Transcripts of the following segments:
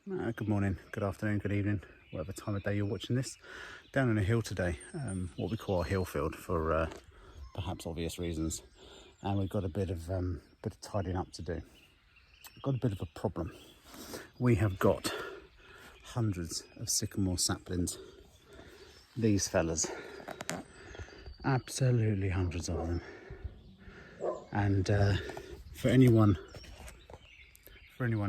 Good morning, good afternoon, good evening, whatever time of day you're watching this. Down on a hill today, what we call our hill field for perhaps obvious reasons, and we've got a bit of tidying up to do. We've got a bit of a problem. We have got hundreds of sycamore saplings. These fellas, absolutely hundreds of them. And for anyone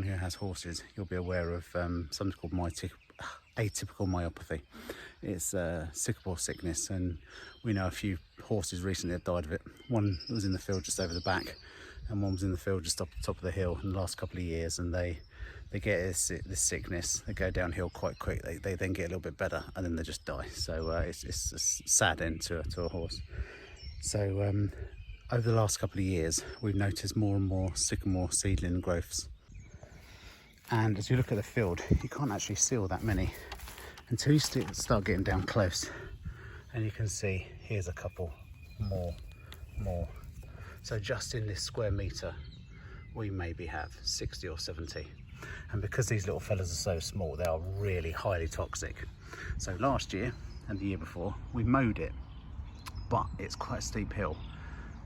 who has horses, you'll be aware of something called atypical myopathy. It's sycamore sickness, and we know a few horses recently have died of it. One was in the field just over the back, and one was in the field just up the top of the hill in the last couple of years, and they get this sickness. They go downhill quite quick. They then get a little bit better, and then they just die. So it's a sad end to a horse. So over the last couple of years, we've noticed more and more sycamore seedling growths. And as you look at the field, you can't actually see all that many until you start getting down close. And you can see here's a couple more. So just in this square metre, we maybe have 60 or 70. And because these little fellas are so small, they are really highly toxic. So last year and the year before, we mowed it, but it's quite a steep hill.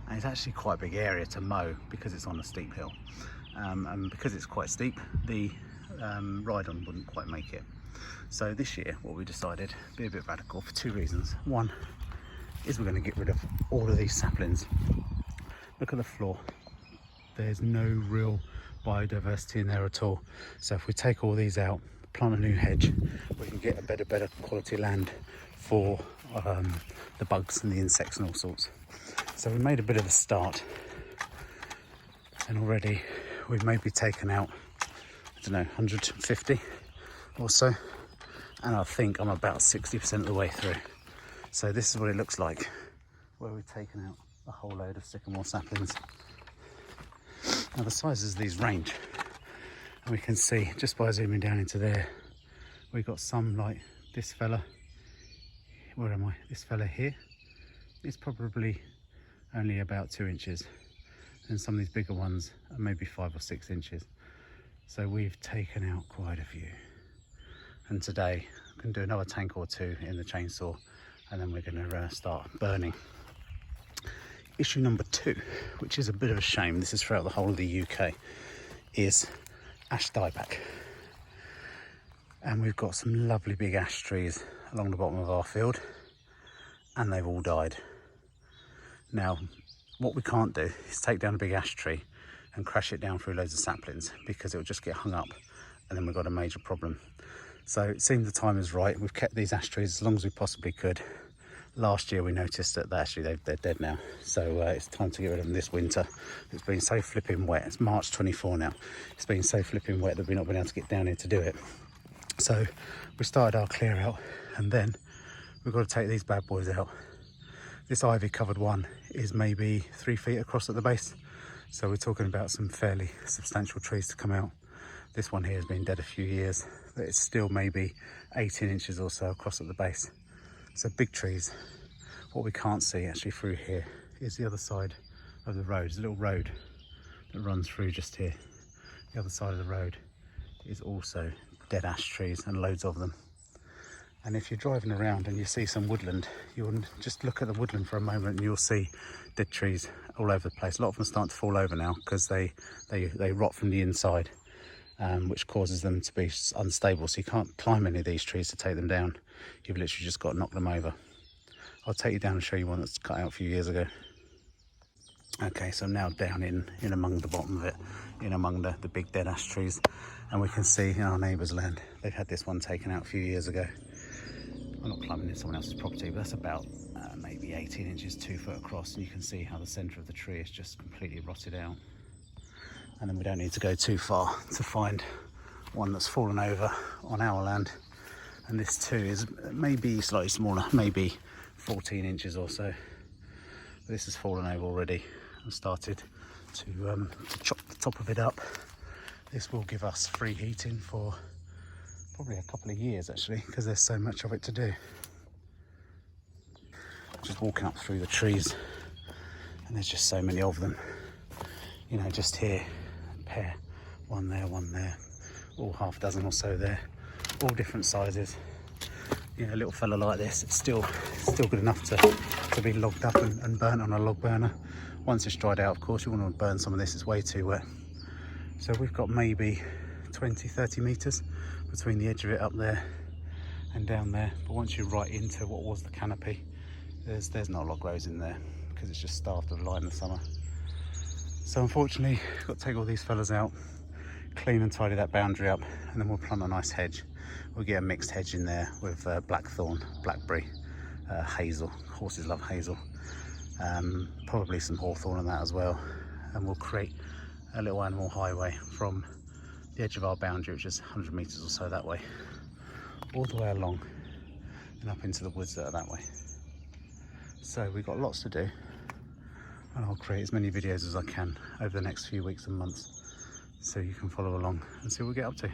And it's actually quite a big area to mow because it's on a steep hill. And because it's quite steep, the ride-on wouldn't quite make it. So this year, what we decided, be a bit radical for two reasons. One is we're going to get rid of all of these saplings. Look at the floor. There's no real biodiversity in there at all. So if we take all these out, plant a new hedge, we can get a better quality land for the bugs and the insects and all sorts. So we made a bit of a start, and already we've maybe taken out, I don't know, 150 or so, and I think I'm about 60% of the way through. So this is what it looks like, where we've taken out a whole load of sycamore saplings. Now the sizes of these range, and we can see just by zooming down into there, we've got some like this fella, where am I? This fella here is probably only about 2 inches. And some of these bigger ones are maybe 5 or 6 inches. So we've taken out quite a few. And today I can do another tank or two in the chainsaw, and then we're going to start burning. Issue number 2, which is a bit of a shame, this is throughout the whole of the UK, is ash dieback. And we've got some lovely big ash trees along the bottom of our field, and they've all died. Now, what we can't do is take down a big ash tree and crash it down through loads of saplings, because it will just get hung up, and then we've got a major problem. So it seems the time is right. We've kept these ash trees as long as we possibly could. Last year we noticed that they're dead now, so it's time to get rid of them this winter. It's been so flipping wet. It's March 24 now. It's been so flipping wet that we've not been able to get down here to do it. So we started our clear out, and then we've got to take these bad boys out. This ivy covered one is maybe 3 feet across at the base. So we're talking about some fairly substantial trees to come out. This one here has been dead a few years, but it's still maybe 18 inches or so across at the base. So big trees. What we can't see actually through here is the other side of the road. There's a little road that runs through just here. The other side of the road is also dead ash trees, and loads of them. And if you're driving around and you see some woodland, you'll just look at the woodland for a moment and you'll see dead trees all over the place. A lot of them are starting to fall over now because they rot from the inside, which causes them to be unstable. So you can't climb any of these trees to take them down. You've literally just got to knock them over. I'll take you down and show you one that's cut out a few years ago. Okay, so I'm now down in among the bottom of it, in among the big dead ash trees. And we can see in our neighbour's land, they've had this one taken out a few years ago. I'm not climbing in someone else's property, but that's about maybe 18 inches, 2 foot across, and you can see how the centre of the tree is just completely rotted out. And then we don't need to go too far to find one that's fallen over on our land, and this too is maybe slightly smaller, maybe 14 inches or so. But this has fallen over already and started to chop the top of it up. This will give us free heating for probably a couple of years actually, because there's so much of it to do. Just walking up through the trees, and there's just so many of them. You know, just here, a pair, one there, all half dozen or so there, all different sizes. You know, a little fella like this, it's still good enough to be logged up and burnt on a log burner. Once it's dried out, of course, you want to burn some of this, it's way too wet. So we've got maybe 20-30 meters between the edge of it up there and down there. But once you're right into what was the canopy, there's not a lot grows in there because it's just starved of light in the summer. So unfortunately, we've got to take all these fellas out, clean and tidy that boundary up, and then we'll plant a nice hedge. We'll get a mixed hedge in there with blackthorn, blackberry, hazel. Horses love hazel. Probably some hawthorn and that as well. And we'll create a little animal highway from the edge of our boundary, which is 100 meters or so that way, all the way along and up into the woods that are that way. So we've got lots to do, and I'll create as many videos as I can over the next few weeks and months so you can follow along and see what we get up to.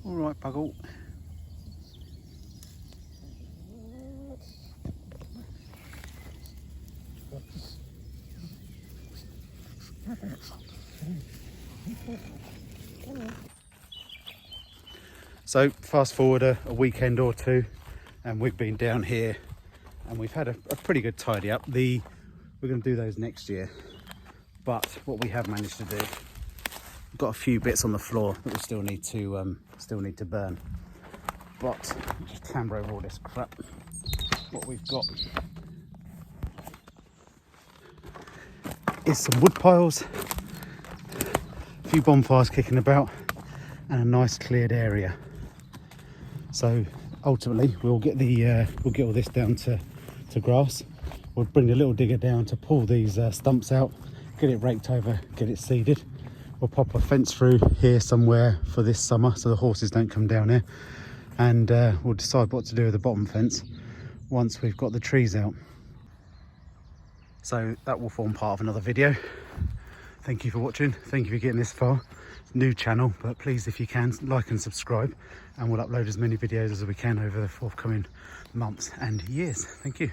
All right, Puggle. So fast forward a weekend or two, and we've been down here and we've had a pretty good tidy up. We're going to do those next year, but what we have managed to do, we've got a few bits on the floor that we still need to burn. But just clamber over all this crap. What we've got is some wood piles, a few bonfires kicking about, and a nice cleared area. So ultimately we'll get all this down to grass. We'll bring the little digger down to pull these stumps out, get it raked over, get it seeded. We'll pop a fence through here somewhere for this summer so the horses don't come down here, and we'll decide what to do with the bottom fence once we've got the trees out. So that will form part of another video. Thank you for watching. Thank you for getting this far. New channel, but please, if you can, like and subscribe, and we'll upload as many videos as we can over the forthcoming months and years. Thank you.